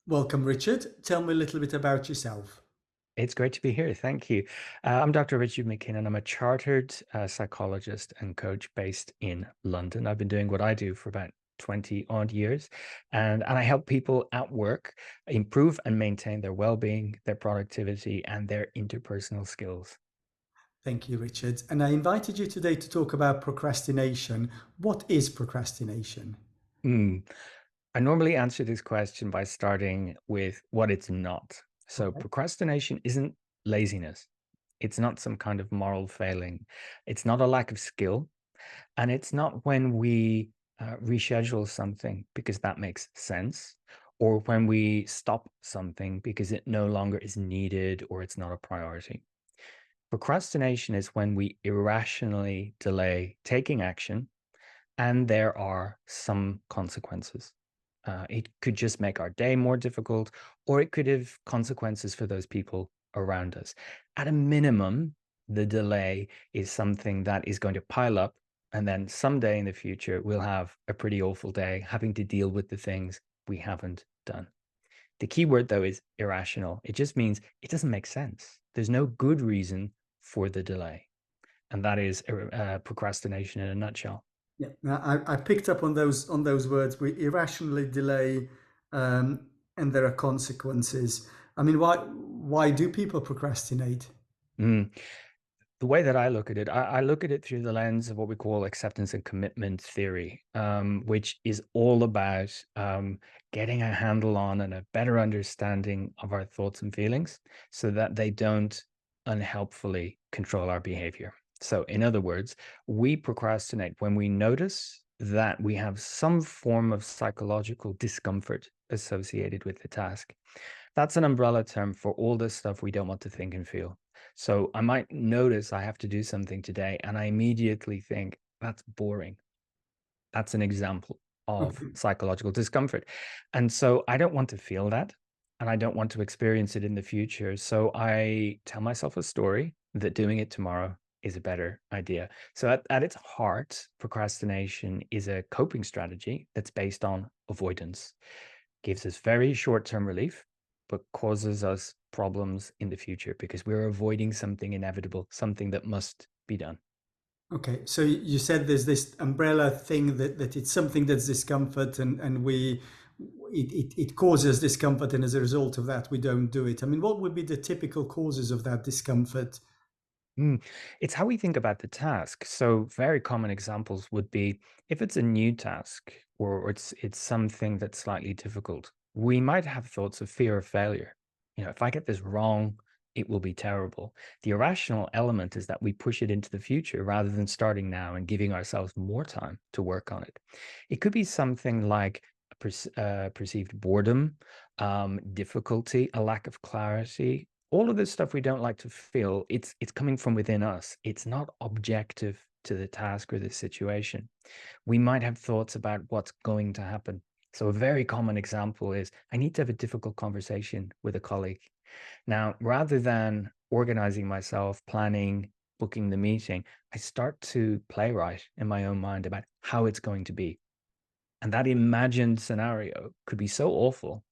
Welcome, Richard. Tell me a little bit about yourself. It's great to be here. Thank you. I'm Dr. Richard MacKinnon. I'm a chartered psychologist and coach based in London. I've been doing what I do for about 20 odd years, and I help people at work improve and maintain their well-being, their productivity, and their interpersonal skills. Thank you, Richard. And I invited you today to talk about procrastination. What is procrastination? Mm. I normally answer this question by starting with what it's not. So, Okay. procrastination isn't laziness. It's not some kind of moral failing. It's not a lack of skill. And it's not when we reschedule something because that makes sense, or when we stop something because it no longer is needed or it's not a priority. Procrastination is when we irrationally delay taking action and there are some consequences. It could just make our day more difficult, or it could have consequences for those people around us. At a minimum, the delay is something that is going to pile up. And then someday in the future, we'll have a pretty awful day having to deal with the things we haven't done. The key word, though, is irrational. It just means it doesn't make sense. There's no good reason for the delay. And that is procrastination in a nutshell. Yeah. Now, I picked up on those words. We irrationally delay, and there are consequences. I mean, why do people procrastinate? Mm. The way that I look at it, I look at it through the lens of what we call acceptance and commitment theory, which is all about getting a handle on and a better understanding of our thoughts and feelings so that they don't unhelpfully control our behavior. So, in other words, we procrastinate when we notice that we have some form of psychological discomfort associated with the task. That's an umbrella term for all the stuff we don't want to think and feel. So I might notice I have to do something today, and I immediately think that's boring. That's an example of Okay. psychological discomfort. And so I don't want to feel that, and I don't want to experience it in the future. So I tell myself a story that doing it tomorrow is a better idea. So at its heart, procrastination is a coping strategy that's based on avoidance, gives us very short-term relief, but causes us problems in the future because we're avoiding something inevitable, something that must be done. Okay. So you said there's this umbrella thing that it's something that's discomfort, and it causes discomfort, and as a result of that, we don't do it. I mean, what would be the typical causes of that discomfort? Mm. It's how we think about the task. So very common examples would be if it's a new task or it's something that's slightly difficult, we might have thoughts of fear of failure. If I get this wrong, it will be terrible. The irrational element is that we push it into the future rather than starting now and giving ourselves more time to work on it. It could be something like a perceived boredom, difficulty, a lack of clarity, all of this stuff we don't like to feel. It's coming from within us. It's not objective to the task or the situation. We might have thoughts about what's going to happen. So a very common example is I need to have a difficult conversation with a colleague. Now, rather than organizing myself, planning, booking the meeting, I start to playwright in my own mind about how it's going to be. And that imagined scenario could be so awful.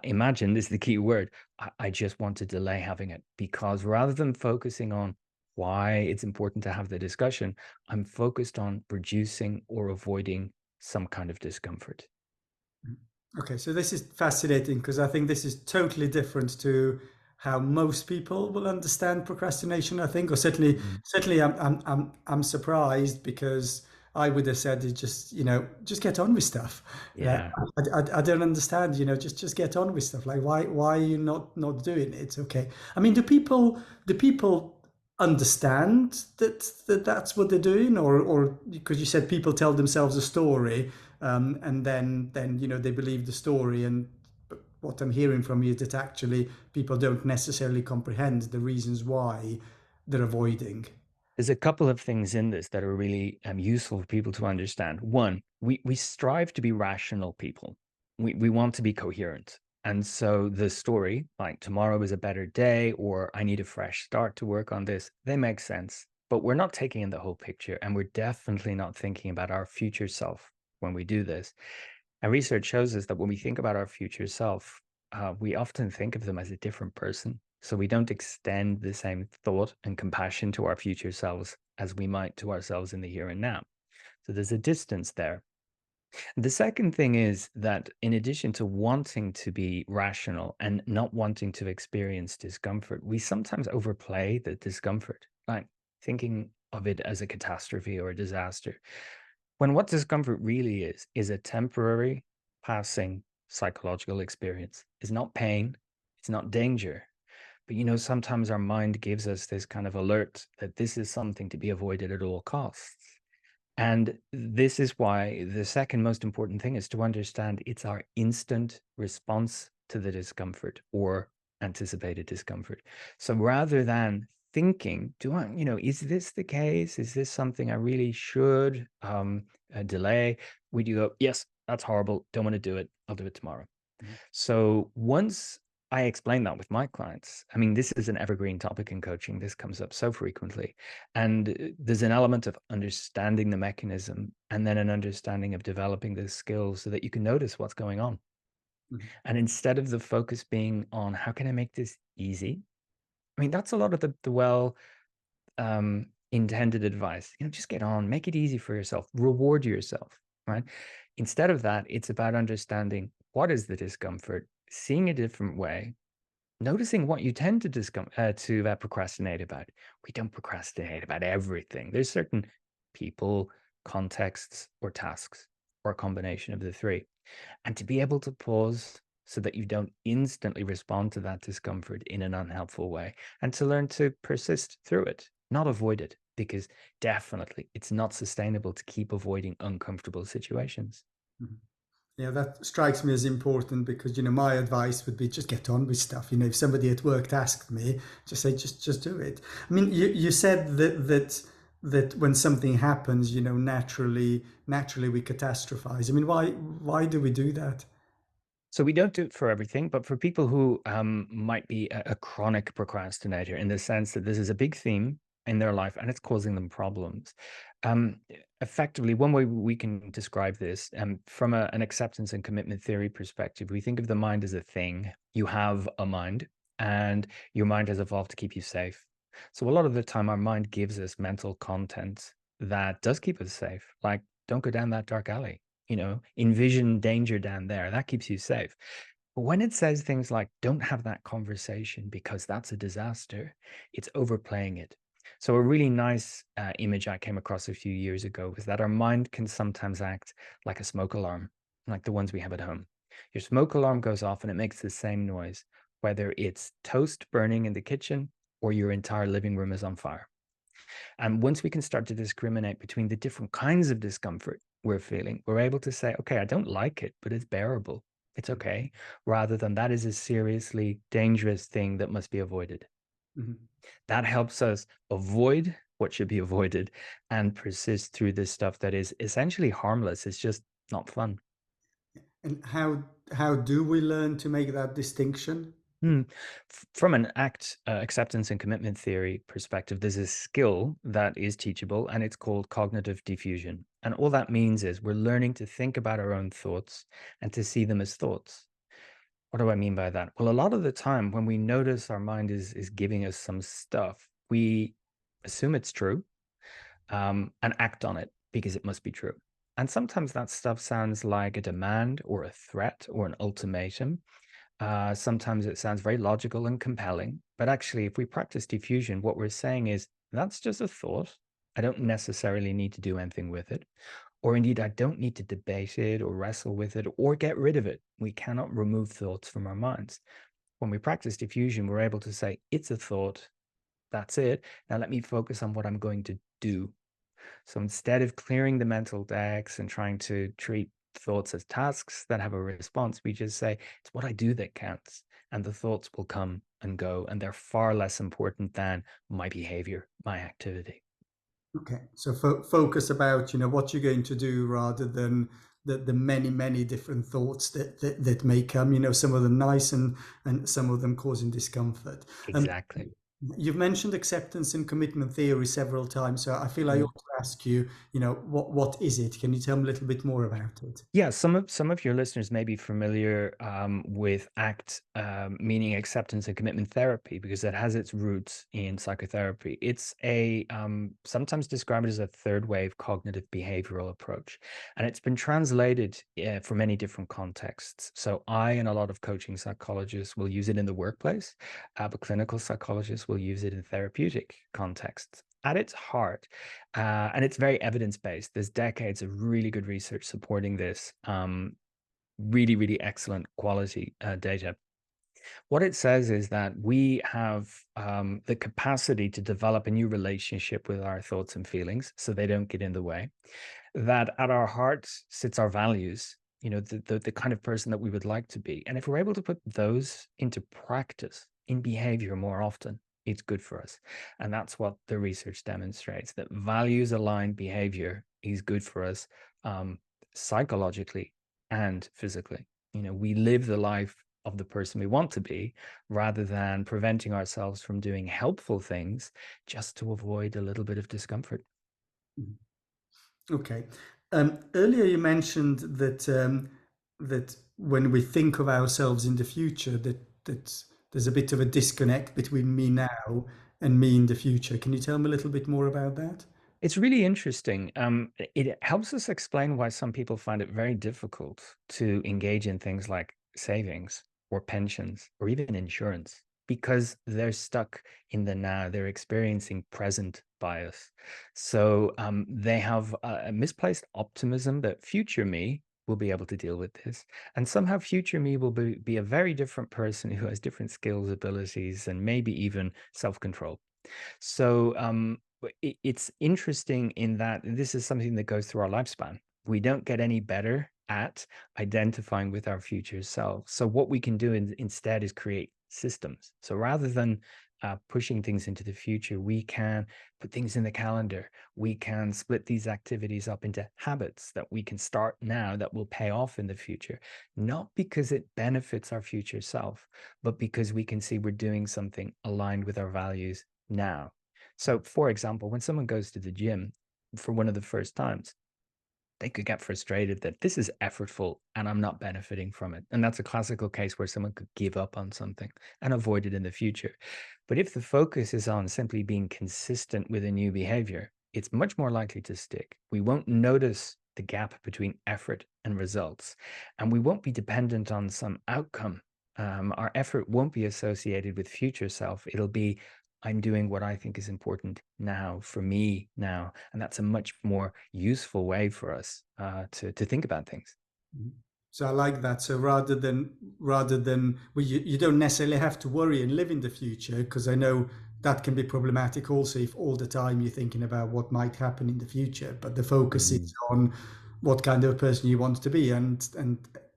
Imagined is the key word. I just want to delay having it because rather than focusing on why it's important to have the discussion, I'm focused on reducing or avoiding some kind of discomfort. Okay, so this is fascinating because I think this is totally different to how most people will understand procrastination. I think, or Mm. certainly, I'm surprised because I would have said, it's just just get on with stuff. Uh, Yeah. I don't understand. Just get on with stuff. Like, why are you not doing it? Okay, I mean, do people understand that's what they're doing, or because you said people tell themselves a story, and then they believe the story, and but what I'm hearing from you is that actually people don't necessarily comprehend the reasons why they're avoiding. There's a couple of things in this that are really useful for people to understand. One, we strive to be rational people. We want to be coherent. And so the story, like tomorrow is a better day, or I need a fresh start to work on this, they make sense. But we're not taking in the whole picture, and we're definitely not thinking about our future self when we do this. And research shows us that when we think about our future self, we often think of them as a different person. So we don't extend the same thought and compassion to our future selves as we might to ourselves in the here and now. So there's a distance there. The second thing is that in addition to wanting to be rational and not wanting to experience discomfort, we sometimes overplay the discomfort, like thinking of it as a catastrophe or a disaster. When what discomfort really is a temporary, passing psychological experience. It's not pain, it's not danger. But sometimes our mind gives us this kind of alert that this is something to be avoided at all costs. And this is why the second most important thing is to understand it's our instant response to the discomfort or anticipated discomfort. So rather than thinking, is this the case? Is this something I really should delay? We do go, yes, that's horrible. Don't want to do it. I'll do it tomorrow. Mhm. So once I explain that with my clients, I mean, this is an evergreen topic in coaching. This comes up so frequently. And there's an element of understanding the mechanism and then an understanding of developing the skills so that you can notice what's going on. Mhm. And instead of the focus being on how can I make this easy? I mean, that's a lot of the intended advice. Just get on, make it easy for yourself, reward yourself, right? Instead of that, it's about understanding what is the discomfort, seeing a different way, noticing what you tend to procrastinate about. We don't procrastinate about everything. There's certain people, contexts, or tasks, or a combination of the three. And to be able to pause so that you don't instantly respond to that discomfort in an unhelpful way, and to learn to persist through it, not avoid it, because definitely it's not sustainable to keep avoiding uncomfortable situations. Mhm. Yeah, that strikes me as important because my advice would be just get on with stuff. If somebody at work asked me, just say just do it. I mean, you said that when something happens, naturally we catastrophize. I mean, why do we do that? So we don't do it for everything, but for people who might be a chronic procrastinator in the sense that this is a big theme in their life and it's causing them problems. Um, Effectively, one way we can describe this from an acceptance and commitment theory perspective, we think of the mind as a thing. You have a mind, and your mind has evolved to keep you safe. So a lot of the time, our mind gives us mental content that does keep us safe, like don't go down that dark alley, envision danger down there. That keeps you safe. But when it says things like, don't have that conversation because that's a disaster, it's overplaying it. So, a really nice image I came across a few years ago was that our mind can sometimes act like a smoke alarm, like the ones we have at home. Your smoke alarm goes off and it makes the same noise, whether it's toast burning in the kitchen or your entire living room is on fire. And once we can start to discriminate between the different kinds of discomfort we're feeling, we're able to say, okay, I don't like it, but it's bearable. It's okay. Rather than that is a seriously dangerous thing that must be avoided. Mhm. That helps us avoid what should be avoided and persist through this stuff that is essentially harmless. It's just not fun. And how do we learn to make that distinction? Hmm. From an acceptance and commitment theory perspective, there's a skill that is teachable, and it's called cognitive diffusion. And all that means is we're learning to think about our own thoughts and to see them as thoughts. What do I mean by that? Well, a lot of the time when we notice our mind is giving us some stuff, we assume it's true and act on it because it must be true. And sometimes that stuff sounds like a demand or a threat or an ultimatum. Sometimes it sounds very logical and compelling, but actually, if we practice diffusion, what we're saying is that's just a thought. I don't necessarily need to do anything with it. Or indeed, I don't need to debate it or wrestle with it or get rid of it. We cannot remove thoughts from our minds. When we practice diffusion, we're able to say, it's a thought. That's it. Now let me focus on what I'm going to do. So instead of clearing the mental decks and trying to treat thoughts as tasks that have a response, we just say, it's what I do that counts. And the thoughts will come and go. And they're far less important than my behavior, my activity. Okay, so focus about what you're going to do rather than the many different thoughts that may come. Some of them nice and some of them causing discomfort. Exactly. You've mentioned acceptance and commitment theory several times, so I feel I ought to ask you, what is it? Can you tell me a little bit more about it? Yeah, some of your listeners may be familiar with ACT, meaning acceptance and commitment therapy, because it has its roots in psychotherapy. It's a sometimes described as a third wave cognitive behavioral approach, and it's been translated for many different contexts. So I and a lot of coaching psychologists will use it in the workplace, but clinical psychologists will use it in therapeutic contexts. At its heart, and it's very evidence based. There's decades of really good research supporting this. Really, really excellent quality data. What it says is that we have the capacity to develop a new relationship with our thoughts and feelings so they don't get in the way. That at our heart sits our values, the kind of person that we would like to be. And if we're able to put those into practice in behavior more often, it's good for us. And that's what the research demonstrates, that values aligned behavior is good for us um, psychologically and physically. We live the life of the person we want to be rather than preventing ourselves from doing helpful things just to avoid a little bit of discomfort. Mhm. Okay. Earlier you mentioned that when we think of ourselves in the future, that there's a bit of a disconnect between me now and me in the future. Can you tell me a little bit more about that? It's really interesting. It helps us explain why some people find it very difficult to engage in things like savings or pensions or even insurance because they're stuck in the now. They're experiencing present bias. So they have a misplaced optimism that future me will be able to deal with this. And somehow future me will be a very different person who has different skills, abilities, and maybe even self control. So it's interesting in that this is something that goes through our lifespan. We don't get any better at identifying with our future self. So what we can do instead is create systems. So rather than pushing things into the future, we can put things in the calendar. We can split these activities up into habits that we can start now that will pay off in the future, not because it benefits our future self, but because we can see we're doing something aligned with our values now. So, for example, when someone goes to the gym for one of the first times, they could get frustrated that this is effortful and I'm not benefiting from it. And that's a classical case where someone could give up on something and avoid it in the future. But if the focus is on simply being consistent with a new behavior, it's much more likely to stick. We won't notice the gap between effort and results, and we won't be dependent on some outcome. Our effort won't be associated with future self. It'll be I'm doing what I think is important now for me now, and that's a much more useful way for us to think about things. Mhm. So I like that. So rather than well, you don't necessarily have to worry and live in the future because I know that can be problematic also if all the time you're thinking about what might happen in the future. But the focus is Mm. on what kind of a person you want to be, and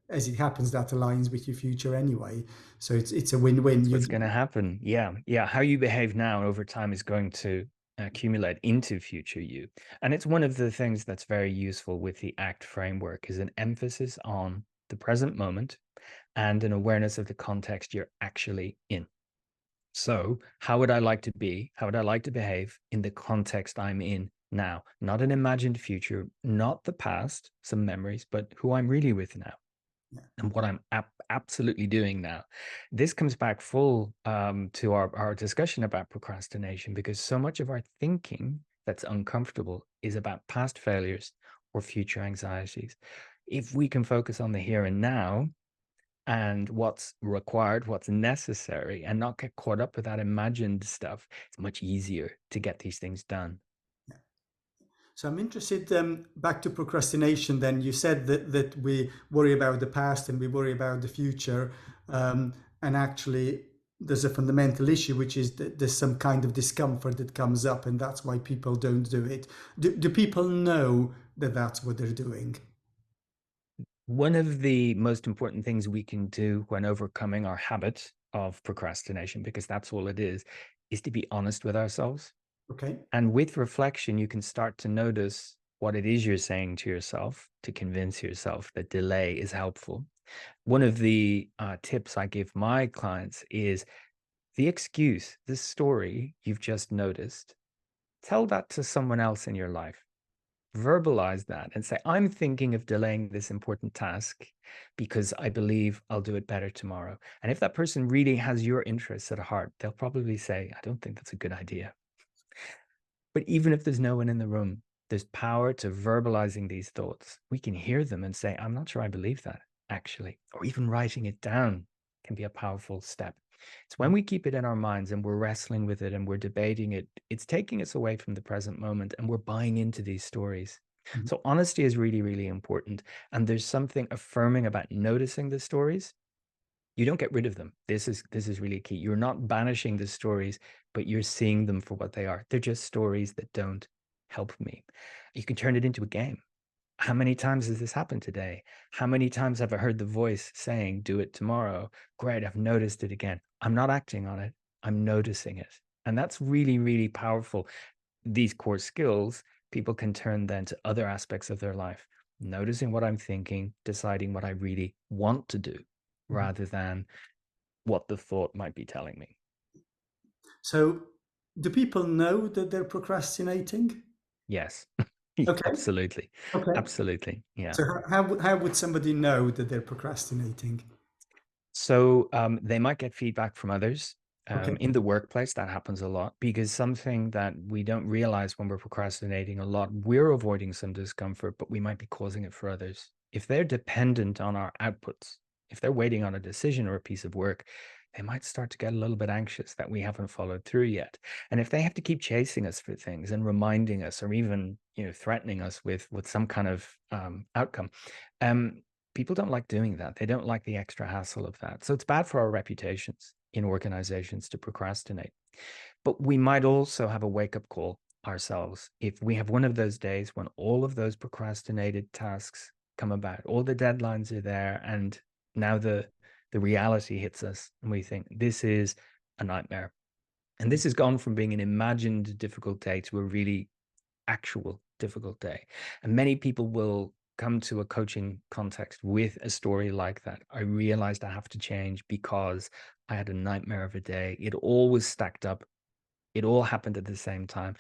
as it happens, that aligns with your future anyway. So it's a win-win. That's You what's going to happen. Yeah, yeah. How you behave now over time is going to accumulate into future you, and it's one of the things that's very useful with the ACT framework is an emphasis on the present moment and an awareness of the context you're actually in. So, how would I like to be? How would I like to behave in the context I'm in now? Not an imagined future, not the past, some memories, but who I'm really with now yeah. and what I'm absolutely doing now. This comes back full to our discussion about procrastination because so much of our thinking that's uncomfortable is about past failures or future anxieties. If we can focus on the here and now, and what's required, what's necessary, and not get caught up with that imagined stuff, it's much easier to get these things done. So I'm interested, back to procrastination. Then you said that we worry about the past and we worry about the future, and actually there's a fundamental issue, which is that there's some kind of discomfort that comes up, and that's why people don't do it. Do people know that that's what they're doing? One of the most important things we can do when overcoming our habit of procrastination, because that's all it is to be honest with ourselves. Okay. And with reflection, you can start to notice what it is you're saying to yourself to convince yourself that delay is helpful. One of the tips I give my clients is The excuse, the story you've just noticed, tell that to someone else in your life. Verbalize that and say, I'm thinking of delaying this important task because I believe I'll do it better tomorrow. And if that person really has your interests at heart, they'll probably say, I don't think that's a good idea. But even if there's no one in the room, there's power to verbalizing these thoughts. We can hear them and say, I'm not sure I believe that, actually. Or even writing it down can be a powerful step. It's when we keep it in our minds and we're wrestling with it and we're debating it, it's taking us away from the present moment and we're buying into these stories. Mhm. So honesty is really, really important. And there's something affirming about noticing the stories. You don't get rid of them. This is really key. You're not banishing the stories, but you're seeing them for what they are. They're just stories that don't help me. You can turn it into a game. How many times has this happened today? How many times have I heard the voice saying, do it tomorrow? Great, I've noticed it again. I'm not acting on it. I'm noticing it. And that's really, really powerful. These core skills, people can turn then to other aspects of their life, noticing what I'm thinking, deciding what I really want to do Mhm. rather than what the thought might be telling me. So, do people know that they're procrastinating? Yes, Okay. absolutely. Okay. Absolutely. Yeah. So how would somebody know that they're procrastinating? So they might get feedback from others. Okay. In the workplace, that happens a lot because something that we don't realize when we're procrastinating a lot, we're avoiding some discomfort, but we might be causing it for others. If they're dependent on our outputs, if they're waiting on a decision or a piece of work, they might start to get a little bit anxious that we haven't followed through yet. And if they have to keep chasing us for things and reminding us, or even threatening us with some kind of outcome, um, people don't like doing that. They don't like the extra hassle of that. So it's bad for our reputations in organizations to procrastinate. But we might also have a wake up call ourselves if we have one of those days when all of those procrastinated tasks come about, all the deadlines are there, and now the reality hits us, and we think this is a nightmare. And this has gone from being an imagined difficult day to a really actual difficult day. And many people will come to a coaching context with a story like that. I realized I have to change because I had a nightmare of a day. It all was stacked up. It all happened at the same time.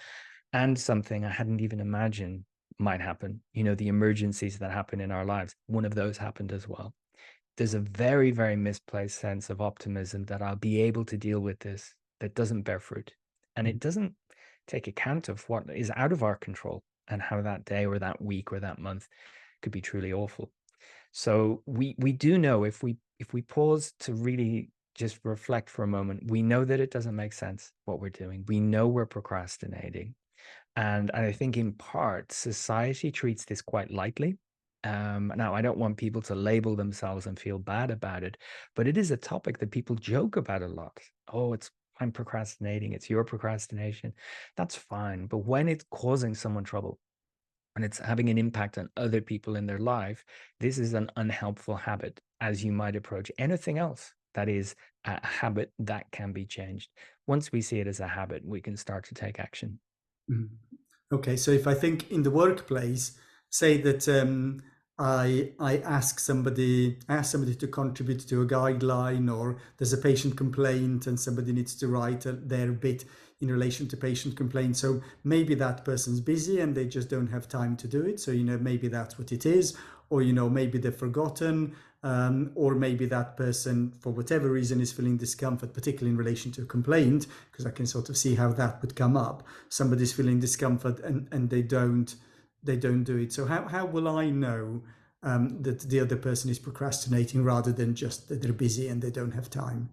And something I hadn't even imagined might happen. The emergencies that happen in our lives. One of those happened as well. There's a very, very misplaced sense of optimism that I'll be able to deal with this that doesn't bear fruit. And it doesn't take account of what is out of our control and how that day or that week or that month could be truly awful. So we do know if we pause to really just reflect for a moment, we know that it doesn't make sense what we're doing. We know we're procrastinating. And I think in part, society treats this quite lightly. Now, I don't want people to label themselves and feel bad about it, but it is a topic that people joke about a lot. Oh, I'm procrastinating. It's your procrastination. That's fine. But when it's causing someone trouble and it's having an impact on other people in their life, this is an unhelpful habit as you might approach anything else that is a habit that can be changed. Once we see it as a habit, we can start to take action. Mhm. Okay, so if I think in the workplace, say that I ask somebody to contribute to a guideline, or there's a patient complaint and somebody needs to write their bit in relation to patient complaint. So maybe that person's busy and they just don't have time to do it. So maybe that's what it is, or maybe they've forgotten, or maybe that person, for whatever reason, is feeling discomfort, particularly in relation to a complaint, because I can sort of see how that would come up. Somebody's feeling discomfort and they don't do it. So how will I know that the other person is procrastinating rather than just that they're busy and they don't have time?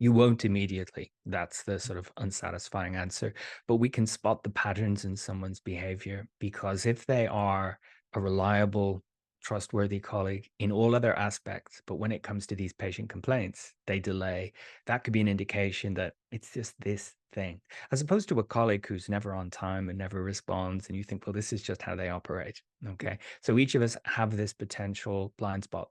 You won't immediately. That's the sort of unsatisfying answer. But we can spot the patterns in someone's behavior because if they are a reliable, trustworthy colleague in all other aspects, but when it comes to these patient complaints, they delay, that could be an indication that it's just this thing, as opposed to a colleague who's never on time and never responds. And you think, well, this is just how they operate. Okay. So each of us have this potential blind spot,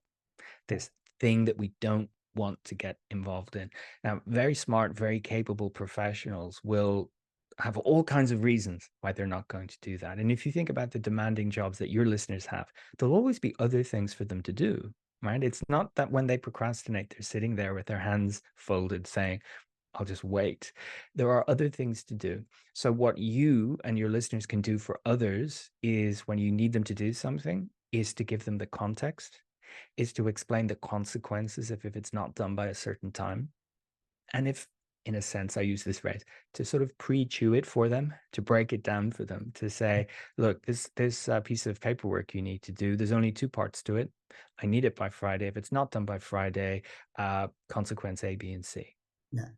this thing that we don't want to get involved in. Now, very smart, very capable professionals will have all kinds of reasons why they're not going to do that. And if you think about the demanding jobs that your listeners have, there'll always be other things for them to do, right? It's not that when they procrastinate, they're sitting there with their hands folded saying, I'll just wait. There are other things to do. So, what you and your listeners can do for others is when you need them to do something, is to give them the context, is to explain the consequences if it's not done by a certain time. And if, in a sense, I use this phrase to sort of pre-chew it for them, to break it down for them, to say, look, this piece of paperwork you need to do, there's only two parts to it. I need it by Friday. If it's not done by Friday, consequence A, B, and C. Yeah.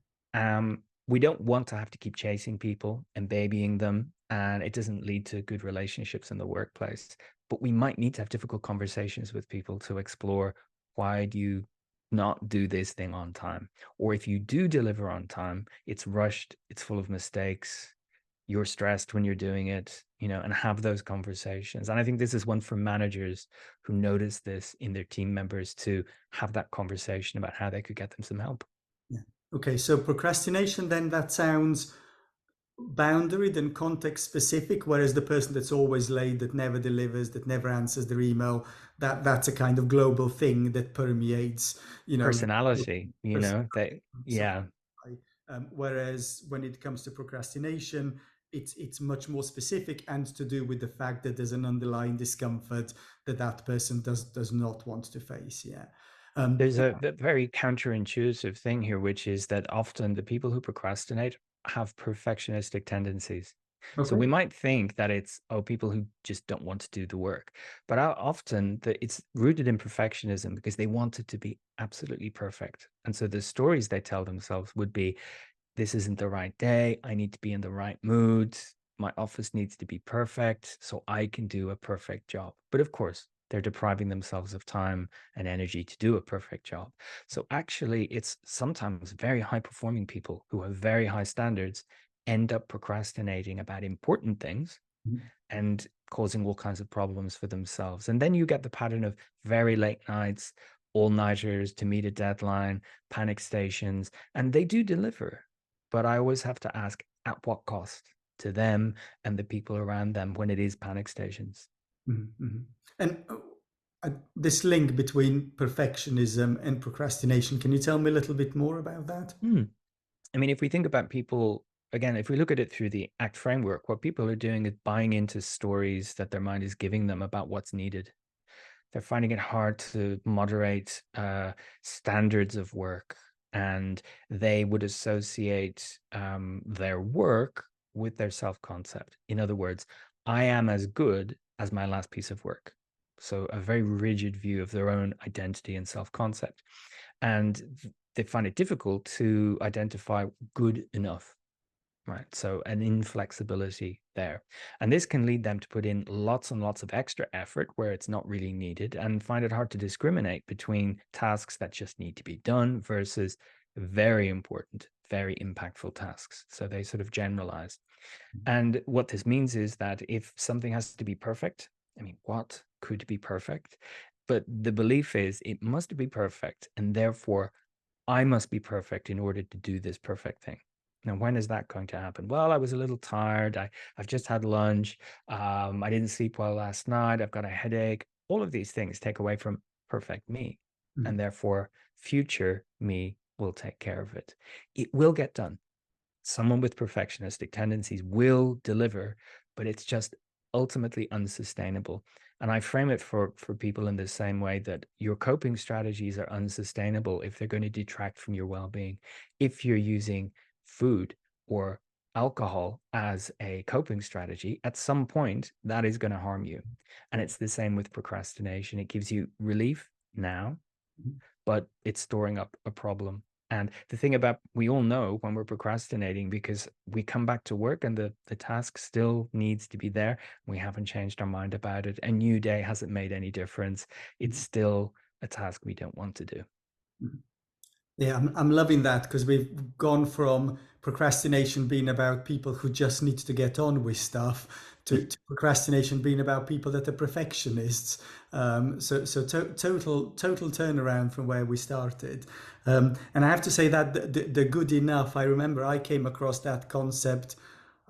We don't want to have to keep chasing people and babying them, and it doesn't lead to good relationships in the workplace. But we might need to have difficult conversations with people to explore, why do you not do this thing on time? Or if you do deliver on time, it's rushed, it's full of mistakes, you're stressed when you're doing it, and have those conversations. And I think this is one for managers who notice this in their team members, to have that conversation about how they could get them some help. Yeah. Okay, so procrastination, then that sounds boundaried and context specific, whereas the person that's always late, that never delivers, that never answers their email, that's a kind of global thing that permeates, the Personality, person. they, So, yeah. whereas when it comes to procrastination, it's much more specific and to do with the fact that there's an underlying discomfort that that person does not want to face. Yeah. There's a very counterintuitive thing here, which is that often the people who procrastinate have perfectionistic tendencies. So we Okay. might think that it's, oh, people who just don't want to do the work. But often it's rooted in perfectionism because they want it to be absolutely perfect. And so the stories they tell themselves would be, this isn't the right day. I need to be in the right mood. My office needs to be perfect so I can do a perfect job. But of course, they're depriving themselves of time and energy to do a perfect job. So actually, it's sometimes very high performing people who have very high standards end up procrastinating about important things Mhm. and causing all kinds of problems for themselves. And then you get the pattern of very late nights, all nighters to meet a deadline, panic stations, and they do deliver. But I always have to ask, at what cost to them and the people around them when it is panic stations? Mhm, mhm. And this link between perfectionism and procrastination, can you tell me a little bit more about that? Hmm. I mean, if we think about people, again, if we look at it through the ACT framework, what people are doing is buying into stories that their mind is giving them about what's needed. They're finding it hard to moderate standards of work, and they would associate their work with their self-concept. In other words, I am as good as my last piece of work. So a very rigid view of their own identity and self-concept. And they find it difficult to identify good enough. Right. So an inflexibility there. And this can lead them to put in lots and lots of extra effort where it's not really needed, and find it hard to discriminate between tasks that just need to be done versus very important, very impactful tasks. So they sort of generalize. And what this means is that if something has to be perfect, I mean, what could be perfect? But the belief is it must be perfect. And therefore, I must be perfect in order to do this perfect thing. Now, when is that going to happen? Well, I was a little tired. I've just had lunch. I didn't sleep well last night. I've got a headache. All of these things take away from perfect me. And Mhm, therefore, future me will take care of it. It will get done. Someone with perfectionistic tendencies will deliver, but it's just ultimately unsustainable. And I frame it for people in the same way, that your coping strategies are unsustainable if they're going to detract from your well-being. If you're using food or alcohol as a coping strategy, at some point that is going to harm you. And it's the same with procrastination. It gives you relief now, mhm. but it's storing up a problem. And the thing about, we all know when we're procrastinating, because we come back to work and the task still needs to be there. We haven't changed our mind about it. A new day hasn't made any difference. It's still a task we don't want to do. Mhm. Yeah, I'm loving that because we've gone from procrastination being about people who just need to get on with stuff to procrastination being about people that are perfectionists. Total turnaround from where we started. And I have to say that the good enough. I remember I came across that concept.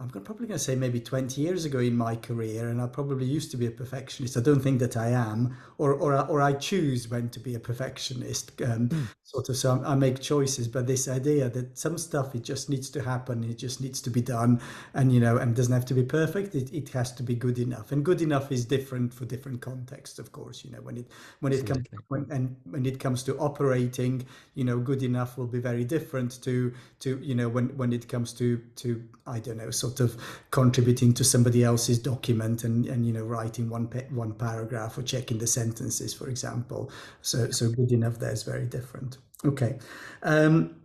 probably going to say maybe 20 years ago in my career, and I probably used to be a perfectionist. I don't think that I am, or I choose when to be a perfectionist, Mm, sort of. So I make choices, but this idea that some stuff it just needs to happen, it just needs to be done, and and doesn't have to be perfect. It has to be good enough, and good enough is different for different contexts, of course. absolutely. When it comes to operating, good enough will be very different to when it comes to I don't know, sort of contributing to somebody else's document, and writing one paragraph or checking the sentences, for example. So good enough there is very different. Okay. um,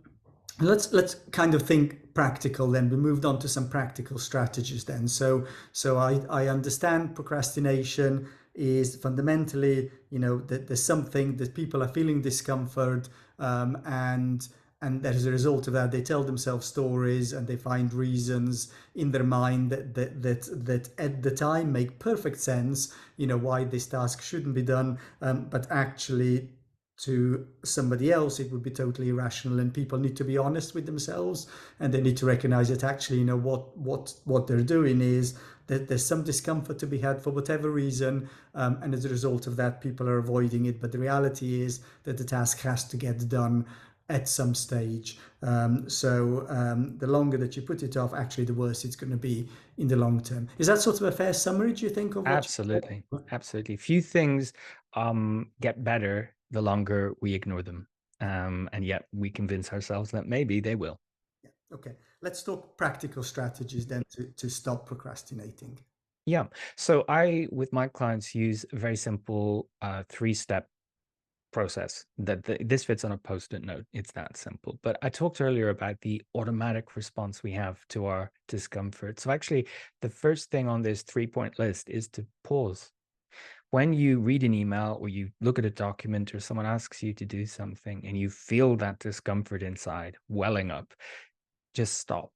let's kind of think practical then. We moved on to some practical strategies then. So I understand procrastination is fundamentally, that there's something that people are feeling discomfort, and as a result of that they tell themselves stories and they find reasons in their mind that at the time make perfect sense, why this task shouldn't be done, but actually to somebody else it would be totally irrational. And people need to be honest with themselves, and they need to recognize that actually, what they're doing is that there's some discomfort to be had for whatever reason, and as a result of that people are avoiding it. But the reality is that the task has to get done at some stage. The longer that you put it off, actually the worse it's going to be in the long term. Is that sort of a fair summary, do you think, of what Absolutely. you... Absolutely. Few things get better the longer we ignore them. And yet we convince ourselves that maybe they will. Yeah. Okay. Let's talk practical strategies then to stop procrastinating. Yeah. So I, with my clients, use a very simple three-step process this fits on a post-it note. It's that simple. But I talked earlier about the automatic response we have to our discomfort. So actually, the first thing on this three-point list is to pause. When you read an email or you look at a document or someone asks you to do something and you feel that discomfort inside welling up, just stop.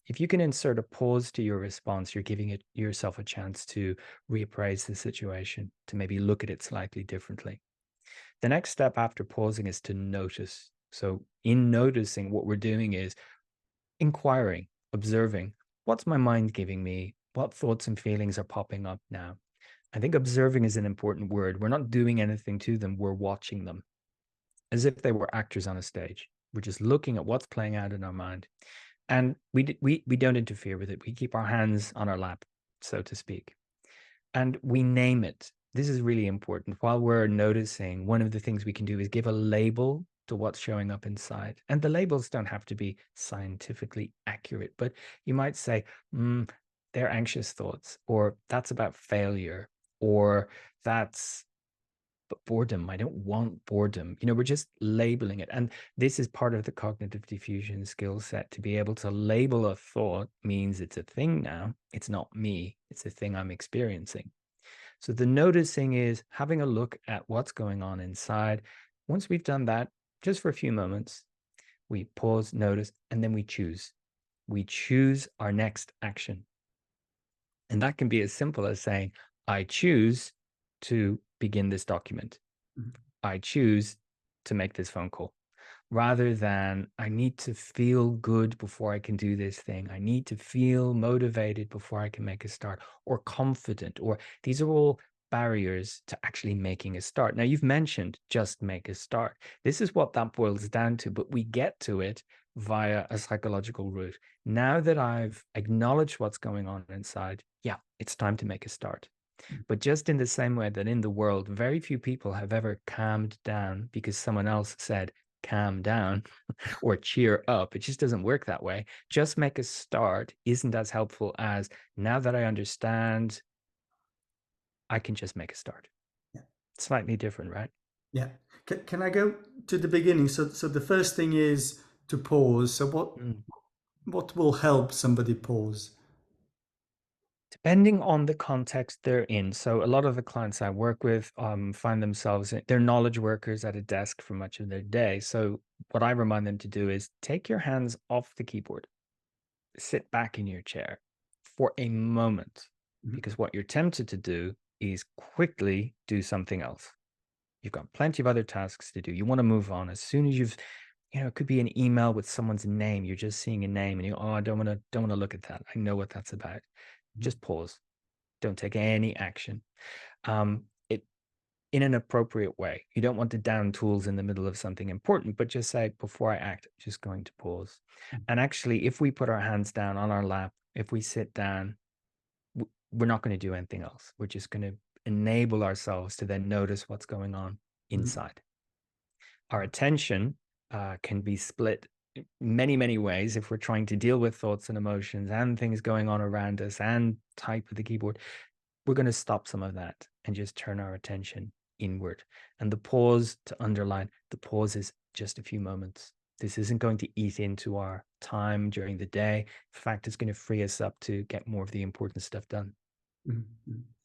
If you can insert a pause to your response, you're giving yourself a chance to reappraise the situation, to maybe look at it slightly differently. The next step after pausing is to notice. So, in noticing, what we're doing is inquiring, observing, what's my mind giving me? What thoughts and feelings are popping up now? I think observing is an important word. We're not doing anything to them, we're watching them as if they were actors on a stage. We're just looking at what's playing out in our mind. And we don't interfere with it. We keep our hands on our lap, so to speak, and we name it. This is really important. While we're noticing, one of the things we can do is give a label to what's showing up inside. And the labels don't have to be scientifically accurate, but you might say, they're anxious thoughts, or that's about failure, or that's boredom. I don't want boredom. We're just labeling it. And this is part of the cognitive diffusion skill set. To be able to label a thought means it's a thing now. It's not me, it's a thing I'm experiencing. So the noticing is having a look at what's going on inside. Once we've done that, just for a few moments, we pause, notice, and then we choose. We choose our next action. And that can be as simple as saying, I choose to begin this document. Mhm. I choose to make this phone call, rather than I need to feel good before I can do this thing. I need to feel motivated before I can make a start, or confident, or these are all barriers to actually making a start. Now, you've mentioned just make a start. This is what that boils down to, but we get to it via a psychological route. Now that I've acknowledged what's going on inside, yeah, it's time to make a start. But just in the same way that in the world, very few people have ever calmed down because someone else said, calm down or cheer up. It just doesn't work that way. Just make a start isn't as helpful as, now that I understand, I can just make a start. Yeah. Slightly different, right? Yeah. Can I go to the beginning? So the first thing is to pause. So Mm. what will help somebody pause? Depending on the context they're in. So a lot of the clients I work with find themselves, they're knowledge workers at a desk for much of their day. So what I remind them to do is take your hands off the keyboard, sit back in your chair for a moment, Mhm. because what you're tempted to do is quickly do something else. You've got plenty of other tasks to do. You want to move on as soon as you've it could be an email with someone's name. You're just seeing a name and oh, I don't want to look at that. I know what that's about. Just pause. Don't take any action. It in an appropriate way. You don't want to down tools in the middle of something important, but just say, before I act, I'm just going to pause. And actually, if we put our hands down on our lap, if we sit down, we're not going to do anything else. We're just going to enable ourselves to then notice what's going on Mhm. inside. Our attention can be split many, many ways if we're trying to deal with thoughts and emotions and things going on around us and type with the keyboard. We're going to stop some of that and just turn our attention inward. And the pause, to underline, the pause is just a few moments. This isn't going to eat into our time during the day. In fact, it's going to free us up to get more of the important stuff done. Mhm.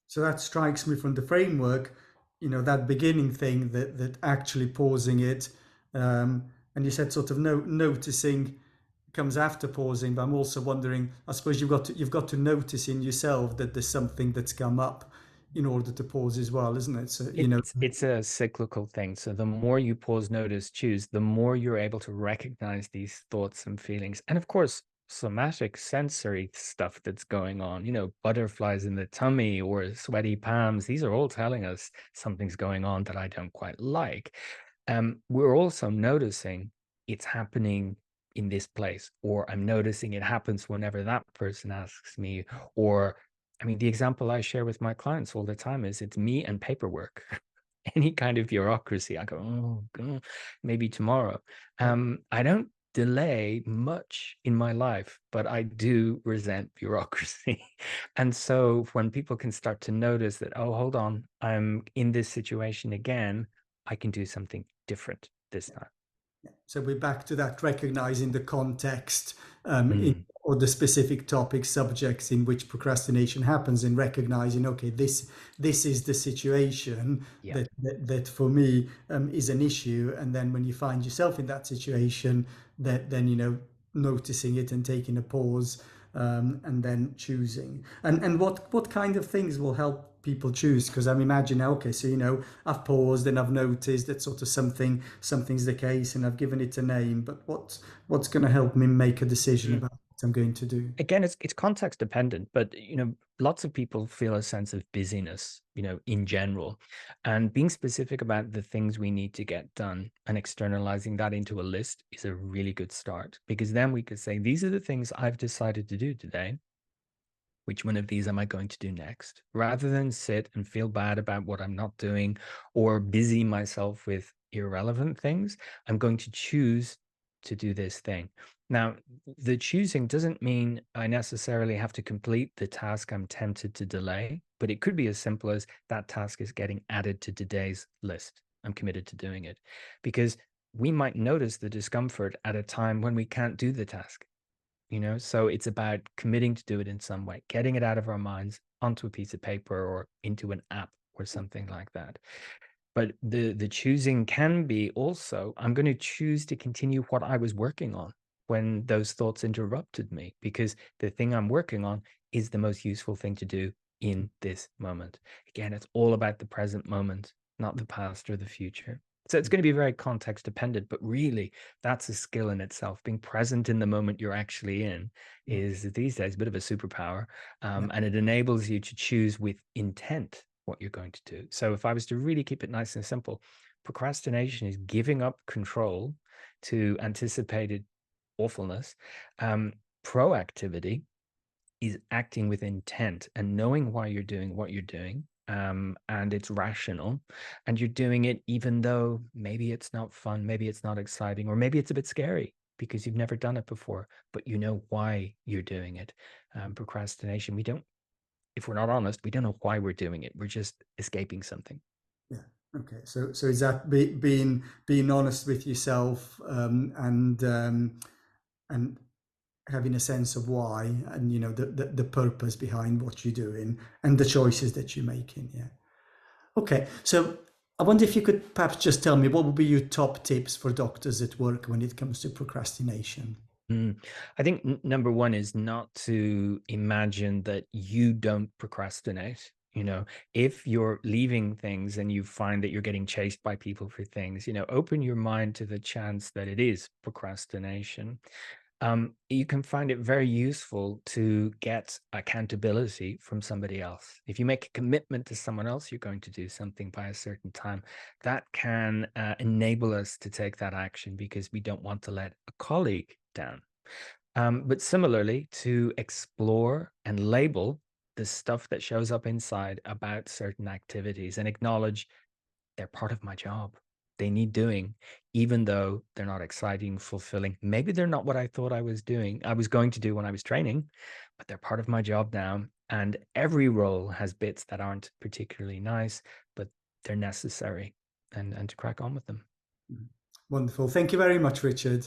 So that strikes me from the framework, that beginning thing, that actually pausing it, and you said sort of noticing comes after pausing, but I'm also wondering, I suppose you've got to notice in yourself that there's something that's come up in order to pause as well, isn't it? So, It's a cyclical thing. So the more you pause, notice, choose, the more you're able to recognize these thoughts and feelings. And of course, somatic sensory stuff that's going on, butterflies in the tummy or sweaty palms, these are all telling us something's going on that I don't quite like. We're also noticing it's happening in this place, or I'm noticing it happens whenever that person asks me, or I mean, the example I share with my clients all the time is it's me and paperwork. Any kind of bureaucracy, I go, oh, God, maybe tomorrow. yeah. I don't delay much in my life, but I do resent bureaucracy. And so when people can start to notice that, oh, hold on, I'm in this situation again, I can do something different this time. So we're back to that recognizing the context, Mm, or the specific topic subjects in which procrastination happens, and recognizing, okay, this is the situation yeah. that for me, is an issue. And then when you find yourself in that situation, that then noticing it and taking a pause, and then choosing. And what kind of things will help people choose? Because I'm imagining, okay, so I've paused and I've noticed that sort of something's the case, and I've given it a name. But what's going to help me make a decision Mm. about what I'm going to do? Again, it's context dependent, but lots of people feel a sense of busyness, in general, and being specific about the things we need to get done and externalizing that into a list is a really good start, because then we could say, these are the things I've decided to do today. Which one of these am I going to do next? Rather than sit and feel bad about what I'm not doing or busy myself with irrelevant things, I'm going to choose to do this thing. Now, the choosing doesn't mean I necessarily have to complete the task I'm tempted to delay, but it could be as simple as that task is getting added to today's list. I'm committed to doing it because we might notice the discomfort at a time when we can't do the task. So it's about committing to do it in some way, getting it out of our minds onto a piece of paper or into an app or something like that. But the choosing can be also, I'm going to choose to continue what I was working on when those thoughts interrupted me, because the thing I'm working on is the most useful thing to do in this moment. Again, it's all about the present moment, not the past or the future. So it's going to be very context dependent, but really that's a skill in itself. Being present in the moment you're actually in is these days a bit of a superpower. Yeah. And it enables you to choose with intent what you're going to do. So if I was to really keep it nice and simple, procrastination is giving up control to anticipated awfulness. Proactivity is acting with intent and knowing why you're doing what you're doing. And it's rational, and you're doing it even though maybe it's not fun, maybe it's not exciting, or maybe it's a bit scary because you've never done it before, but you know why you're doing it. Procrastination, we don't, if we're not honest, we don't know why we're doing it. We're just escaping something. Yeah. Okay. So is that being honest with yourself, and having a sense of why, and the purpose behind what you're doing and the choices that you're making. Yeah. Okay. So I wonder if you could perhaps just tell me what would be your top tips for doctors at work when it comes to procrastination. I think number one is not to imagine that you don't procrastinate. You know, if you're leaving things and you find that you're getting chased by people for things, open your mind to the chance that it is procrastination. You can find it very useful to get accountability from somebody else. If you make a commitment to someone else, you're going to do something by a certain time. That can enable us to take that action because we don't want to let a colleague down. But similarly, to explore and label the stuff that shows up inside about certain activities and acknowledge they're part of my job. They need doing, even though they're not exciting, fulfilling. Maybe they're not what I thought I was going to do when I was training, but they're part of my job now. And every role has bits that aren't particularly nice, but they're necessary and to crack on with them. Wonderful. Thank you very much, Richard.